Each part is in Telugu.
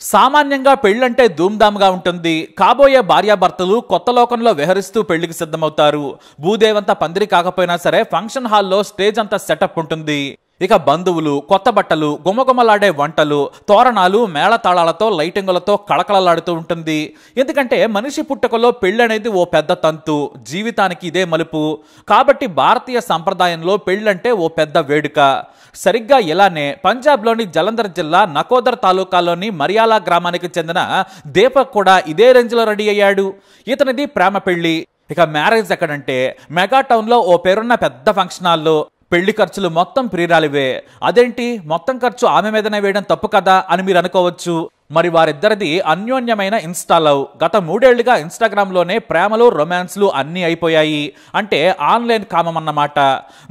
సామాన్యంగా పెళ్లంటే ధూమ్ధామ్గా ఉంటుంది. కాబోయే భార్యాభర్తలు కొత్త లోకంలో విహరిస్తూ పెళ్లికి సిద్ధమవుతారు. భూదేవంతా పందిరి కాకపోయినా సరే ఫంక్షన్ హాల్లో స్టేజ్ అంతా సెటప్ ఉంటుంది. ఇక బంధువులు, కొత్త బట్టలు, గుమగుమలాడే వంటలు, తోరణాలు, మేళతాళాలతో లైటింగులతో కళకళలాడుతూ ఉంటుంది. ఎందుకంటే మనిషి పుట్టుకలో పెళ్లి అనేది ఓ పెద్ద తంతు, జీవితానికి ఇదే మలుపు. కాబట్టి భారతీయ సంప్రదాయంలో పెళ్ళంటే ఓ పెద్ద వేడుక. సరిగ్గా ఇలానే పంజాబ్లోని జలంధర్ జిల్లా నకోదర్ తాలూకాలోని మరియాలా గ్రామానికి చెందిన దీపక్ కూడా ఇదే రేంజ్లో రెడీ అయ్యాడు. ఇతనిది ప్రేమ పెళ్లి. ఇక మ్యారేజ్ ఎక్కడంటే మెగా టౌన్లో ఓ పేరున్న పెద్ద ఫంక్షన్ హాల్లో. పెళ్లి ఖర్చులు మొత్తం ప్రియురాలివే. అదేంటి మొత్తం ఖర్చు ఆమె మీదనే వేయడం తప్పు కదా అని మీరు అనుకోవచ్చు. మరి వారిద్దరిది అన్యోన్యమైన ఇన్స్టా లవ్. గత 3 ఏళ్లుగా ఇన్స్టాగ్రామ్లోనే ప్రేమలు, రొమాన్స్లు అన్నీ అయిపోయాయి. అంటే ఆన్లైన్ కామం అన్నమాట.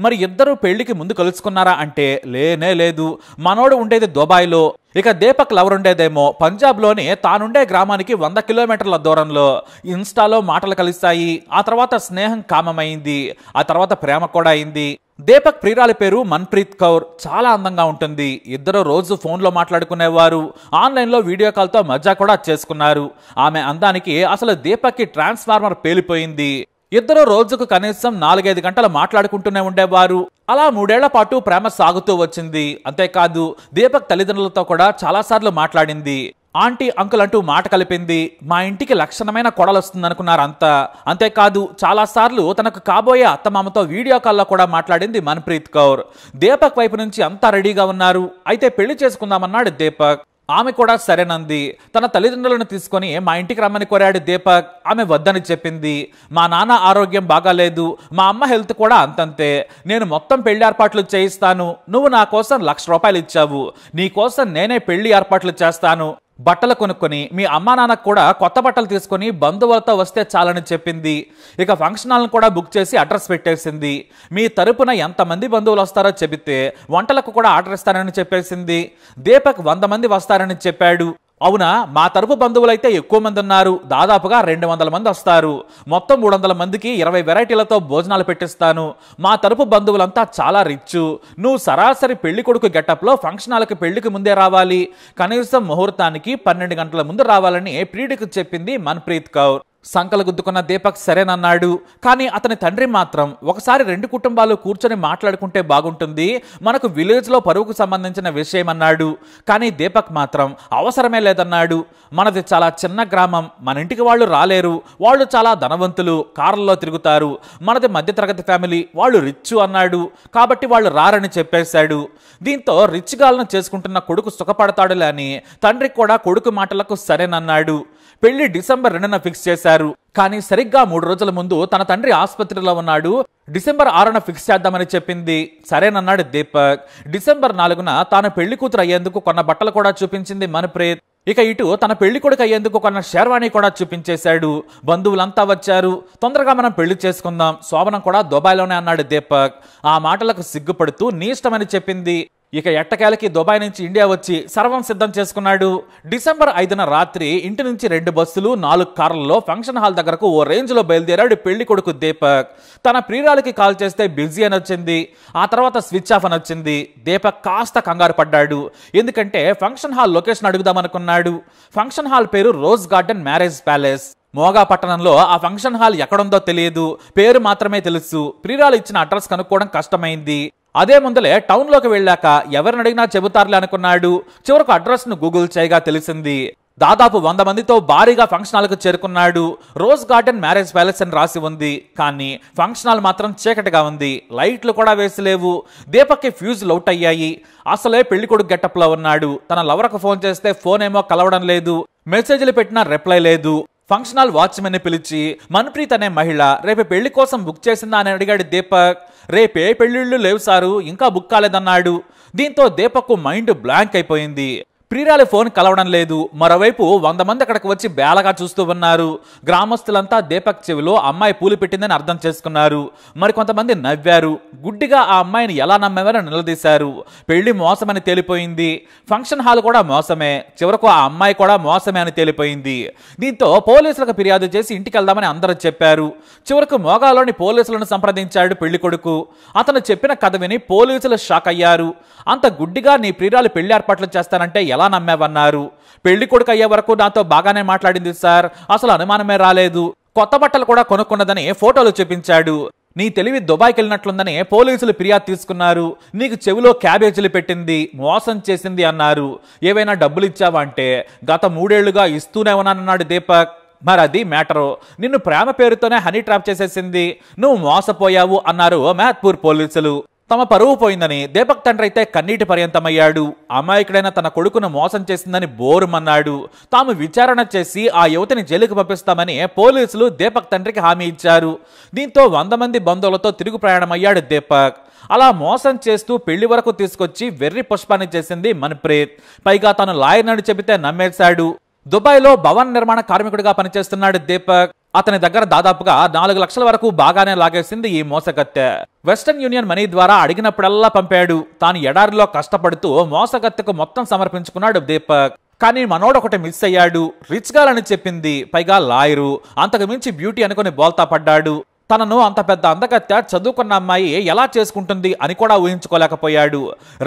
మరి ఇద్దరు పెళ్లికి ముందు కలుసుకున్నారా అంటే లేనే లేదు. మనోడు ఉండేది దుబాయ్లో. ఇక దీపక్ లవర్ ఉండేదేమో పంజాబ్లోని తానుండే గ్రామానికి 100 కిలోమీటర్ల దూరంలో. ఇన్స్టాలో మాటలు కలిశాయి. ఆ తర్వాత స్నేహం కామమైంది. ఆ తర్వాత ప్రేమ కూడా అయింది. దీపక్ ప్రియురాలి పేరు మన్ప్రీత్ కౌర్. చాలా అందంగా ఉంటుంది. ఇద్దరు రోజు ఫోన్లో మాట్లాడుకునేవారు. ఆన్లైన్లో వీడియో కాల్తో మజా కూడా చేసుకున్నారు. ఆమె అందానికి అసలు దీపక్కి ట్రాన్స్ఫార్మర్ పేలిపోయింది. ఇద్దరు రోజుకు కనీసం 4-5 గంటలు మాట్లాడుకుంటూనే ఉండేవారు. అలా 3 ఏళ్ల పాటు ప్రేమ సాగుతూ వచ్చింది. అంతేకాదు దీపక్ తల్లిదండ్రులతో కూడా చాలాసార్లు మాట్లాడింది. ఆంటీ, అంకుల్ అంటూ మాట కలిపింది. మా ఇంటికి లక్షణమైన కొడలు వస్తుందనుకున్నారు అంతా. అంతేకాదు చాలాసార్లు తనకు కాబోయే అత్తమామతో వీడియో కాల్లో కూడా మాట్లాడింది మన్ప్రీత్ కౌర్. దీపక్ వైపు నుంచి అంతా రెడీగా ఉన్నారు. అయితే పెళ్లి చేసుకుందామన్నాడు దీపక్. ఆమె కూడా సరేనంది. తన తల్లిదండ్రులను తీసుకొని మా ఇంటికి రమ్మని కోరాడు దీపక్. ఆమె వద్దని చెప్పింది. మా నాన్న ఆరోగ్యం బాగాలేదు, మా అమ్మ హెల్త్ కూడా అంతంతే. నేను మొత్తం పెళ్లి ఏర్పాట్లు చేయిస్తాను. నువ్వు నా కోసం ₹1,00,000 ఇచ్చావు. నీ కోసం నేనే పెళ్లి ఏర్పాట్లు చేస్తాను. బట్టలు కొనుక్కొని మీ అమ్మా నాన్నకు కూడా కొత్త బట్టలు తీసుకొని బంధువులతో వస్తే చాలని చెప్పింది. ఇక ఫంక్షన్ హాల్ని కూడా బుక్ చేసి అడ్రస్ పెట్టేసింది. మీ తరపున ఎంతమంది బంధువులు వస్తారో చెబితే వంటలకు కూడా ఆర్డర్ ఇస్తానని చెప్పేసింది. దీపక్ 100 మంది వస్తారని చెప్పాడు. అవునా, మా తరపు బంధువులైతే ఎక్కువ మంది ఉన్నారు. దాదాపుగా 200 మంది వస్తారు. మొత్తం 300 మందికి 20 వెరైటీలతో భోజనాలు పెట్టిస్తాను. మా తరపు బంధువులంతా చాలా రిచ్. నువ్వు సరాసరి పెళ్లి కొడుకు గెటప్లో ఫంక్షన్ హాల్కి పెళ్లికి ముందే రావాలి. కనీసం ముహూర్తానికి 12 గంటల ముందు రావాలని ప్రియుడికి చెప్పింది మన్ప్రీత్ కౌర్. సంకలు గుద్దుకున్న దీపక్ సరేనన్నాడు. కానీ అతని తండ్రి మాత్రం ఒకసారి 2 కుటుంబాలు కూర్చొని మాట్లాడుకుంటే బాగుంటుంది, మనకు విలేజ్లో పరువుకు సంబంధించిన విషయం అన్నాడు. కానీ దీపక్ మాత్రం అవసరమే లేదన్నాడు. మనది చాలా చిన్న గ్రామం, మన ఇంటికి వాళ్ళు రాలేరు. వాళ్ళు చాలా ధనవంతులు, కార్లలో తిరుగుతారు. మనది మధ్యతరగతి ఫ్యామిలీ, వాళ్ళు రిచ్ అన్నాడు. కాబట్టి వాళ్ళు రారని చెప్పేశాడు. దీంతో రిచ్ గాలను చేసుకుంటున్న కొడుకు సుఖపడతాడులే అని తండ్రి కూడా కొడుకు మాటలకు సరేనన్నాడు. పెళ్లి డిసెంబర్ 2న ఫిక్స్ చేశారు. కానీ సరిగ్గా 3 రోజుల ముందు తన తండ్రి ఆసుపత్రిలో ఉన్నాడు. డిసెంబర్ 6న ఫిక్స్ చేద్దామని చెప్పింది. సరేనన్నాడు దీపక్. డిసెంబర్ 4న తాను పెళ్లి కూతురు అయ్యేందుకు కొన్న బట్టలు కూడా చూపించింది మన్ప్రీత్. ఇక ఇటు తన పెళ్లి కొడుకు అయ్యేందుకు కొన్న షేర్వాణి కూడా చూపించేశాడు. బంధువులంతా వచ్చారు. తొందరగా మనం పెళ్లి చేసుకుందాం, శోభనం కూడా దుబాయ్లోనే అన్నాడు దీపక్. ఆ మాటలకు సిగ్గుపడుతూ నీ ఇష్టమని చెప్పింది. ఇక ఎట్టకేలకి దుబాయ్ నుంచి ఇండియా వచ్చి సర్వం సిద్ధం చేసుకున్నాడు. డిసెంబర్ 5న రాత్రి ఇంటి నుంచి 2 బస్సులు 4 కార్లలో ఫంక్షన్ హాల్ దగ్గరకు ఓ రేంజ్లో బయలుదేరాడు పెళ్లి కొడుకు దీపక్. తన ప్రియురాలికి కాల్ చేస్తే బిజీ అని వచ్చింది. ఆ తర్వాత స్విచ్ ఆఫ్ అని వచ్చింది. దీపక్ కాస్త కంగారు పడ్డాడు. ఎందుకంటే ఫంక్షన్ హాల్ లొకేషన్ అడుగుదామనుకున్నాడు. ఫంక్షన్ హాల్ పేరు rose garden marriage palace. Moga పట్టణంలో ఆ ఫంక్షన్ హాల్ ఎక్కడుందో తెలియదు, పేరు మాత్రమే తెలుసు. ప్రియురాలు ఇచ్చిన అడ్రస్ కనుక్కోవడం కష్టమైంది. అదే ముందలే టౌన్లోకి వెళ్ళాక ఎవరిని అడిగినా చెబుతారులే అనుకున్నాడు. చివరకు అడ్రస్ను గూగుల్ చేయగా తెలిసింది. దాదాపు 100 మందితో భారీగా ఫంక్షన్ హాల్కు చేరుకున్నాడు. రోజ్ గార్డెన్ మ్యారేజ్ ప్యాలెస్ అని రాసి ఉంది. కానీ ఫంక్షన్ హాల్ మాత్రం చీకటిగా ఉంది. లైట్లు కూడా వేసిలేవు. దీపక్కి ఫ్యూజులు అవుట్ అయ్యాయి. అసలే పెళ్లి కొడుకు గెటప్లో ఉన్నాడు. తన లవర్కు ఫోన్ చేస్తే ఫోన్ ఏమో కలవడం లేదు. మెసేజ్లు పెట్టినా రిప్లై లేదు. ఫంక్షన్ హాల్ వాచ్మెన్ ని పిలిచి మన్ప్రీత్ అనే మహిళ రేపు పెళ్లి కోసం బుక్ చేసిందా అని అడిగాడు దీపక్. రేపే పెళ్లిళ్ళు లేవు సారు, ఇంకా బుక్ కాలేదన్నాడు. దీంతో దీపక్ మైండ్ బ్లాంక్ అయిపోయింది. ప్రియురాలి ఫోన్ కలవడం లేదు. మరోవైపు 100 మంది అక్కడికి వచ్చి బేలగా చూస్తూ ఉన్నారు. గ్రామస్తులంతా దీపక్ చెవిలో అమ్మాయి పూలు పెట్టిందని అర్థం చేసుకున్నారు. మరి కొంతమంది నవ్వారు. గుడ్డిగా ఆ అమ్మాయిని ఎలా నమ్మేవారని నిలదీశారు. పెళ్లి మోసమని తేలిపోయింది. ఫంక్షన్ హాల్ కూడా మోసమే. చివరకు ఆ అమ్మాయి కూడా మోసమే అని తేలిపోయింది. దీంతో పోలీసులకు ఫిర్యాదు చేసి ఇంటికి వెళ్దామని అందరూ చెప్పారు. చివరకు మోగాలోని పోలీసులను సంప్రదించాడు పెళ్లి కొడుకు. అతను చెప్పిన కథ విని పోలీసులు షాక్ అయ్యారు. అంత గుడ్డిగా నీ ప్రియురాలు పెళ్లి ఏర్పాట్లు చేస్తానంటే ఎలా నమ్మావన్నారు. పెళ్లి కొడుకు అయ్యే వరకు నాతో బాగానే మాట్లాడింది సార్, అసలు అనుమానమే రాలేదు. కొత్త బట్టలు కూడా కొనుక్కున్నదని ఫోటోలు చూపించాడు. నీ తెలివి దుబాయ్కి వెళ్ళినట్లుందని పోలీసులు ఫిర్యాదు తీసుకున్నారు. నీకు చెవిలో క్యాబేజీలు పెట్టింది, మోసం చేసింది అన్నారు. ఏవైనా డబ్బులు ఇచ్చావా అంటే గత 3 ఏళ్లుగా ఇస్తూనే ఉన్నానన్నాడు దీపక్. మరి అది మ్యాటరు. నిన్ను ప్రేమ పేరుతోనే హనీ ట్రాప్ చేసేసింది, నువ్వు మోసపోయావు అన్నారు మేత్పూర్ పోలీసులు. తమ పరువు పోయిందని దీపక్ తండ్రి అయితే కన్నీటి పర్యంతమయ్యాడు. అమాయకుడైన తన కొడుకును మోసం చేసిందని బోరుమన్నాడు. తాము విచారణ చేసి ఆ యువతిని జైలుకు పంపిస్తామని పోలీసులు దీపక్ తండ్రికి హామీ ఇచ్చారు. దీంతో 100 మంది బంధువులతో తిరుగు ప్రయాణమయ్యాడు దీపక్. అలా మోసం చేస్తూ పెళ్లి వరకు తీసుకొచ్చి వెర్రి పుష్పాన్ని చేసింది మన్ప్రీత్. పైగా తను లాయర్నని చెబితే నమ్మేశాడు. దుబాయ్లో భవన నిర్మాణ కార్మికుడిగా పనిచేస్తున్నాడు దీపక్. అతని దగ్గర దాదాపుగా 4 లక్షల వరకు బాగానే లాగేసింది ఈ మోసగత్తె. వెస్టర్న్ యూనియన్ మనీ ద్వారా అడిగినప్పుడల్లా పంపాడు. తాను ఎడారిలో కష్టపడుతూ మోసగత్తెకు మొత్తం సమర్పించుకున్నాడు దీపక్. కానీ మనోడు ఒకటి మిస్ అయ్యాడు. రిచ్ గాలని చెప్పింది, పైగా లాయరు, అంతకు మించి బ్యూటీ అనుకుని బోల్తా పడ్డాడు. తనను అంత పెద్ద అందగత్తె చదువుకున్న అమ్మాయి ఎలా చేసుకుంటుంది అని కూడా ఊహించుకోలేకపోయాడు.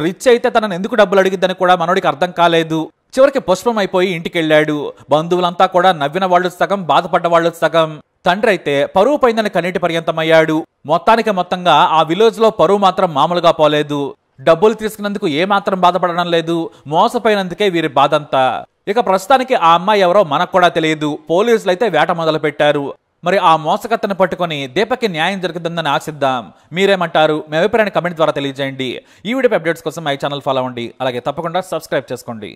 రిచ్ అయితే తనను ఎందుకు డబ్బులు అడిగిద్దని కూడా మనోడికి అర్థం కాలేదు. చివరికి పుష్పం అయిపోయి ఇంటికెళ్ళాడు. బంధువులంతా కూడా నవ్విన వాళ్ళు సగం, బాధపడ్డ వాళ్ళు సగం. తండ్రి అయితే పరువు పోయిందని కన్నీటి పర్యంతమయ్యాడు. మొత్తంగా ఆ విలేజ్ లో పరువు మాత్రం మామూలుగా పోలేదు. డబ్బులు తీసుకున్నందుకు ఏమాత్రం బాధపడడం లేదు, మోసపోయినందుకే వీరి బాధంతా. ఇక ప్రస్తుతానికి ఆ అమ్మాయి ఎవరో మనకు కూడా తెలియదు. పోలీసులు అయితే వేట మొదలు పెట్టారు. మరి ఆ మోసకత్తను పట్టుకొని దీపక్కి న్యాయం జరుగుతుందని ఆశిద్దాం. మీరేమంటారు? మీ అభిప్రాయాన్ని కమెంట్ ద్వారా తెలియజేయండి. ఈ వీడియో అప్డేట్స్ కోసం మై ఛానల్ ఫాలో అవ్వండి. అలాగే తప్పకుండా సబ్స్క్రైబ్ చేసుకోండి.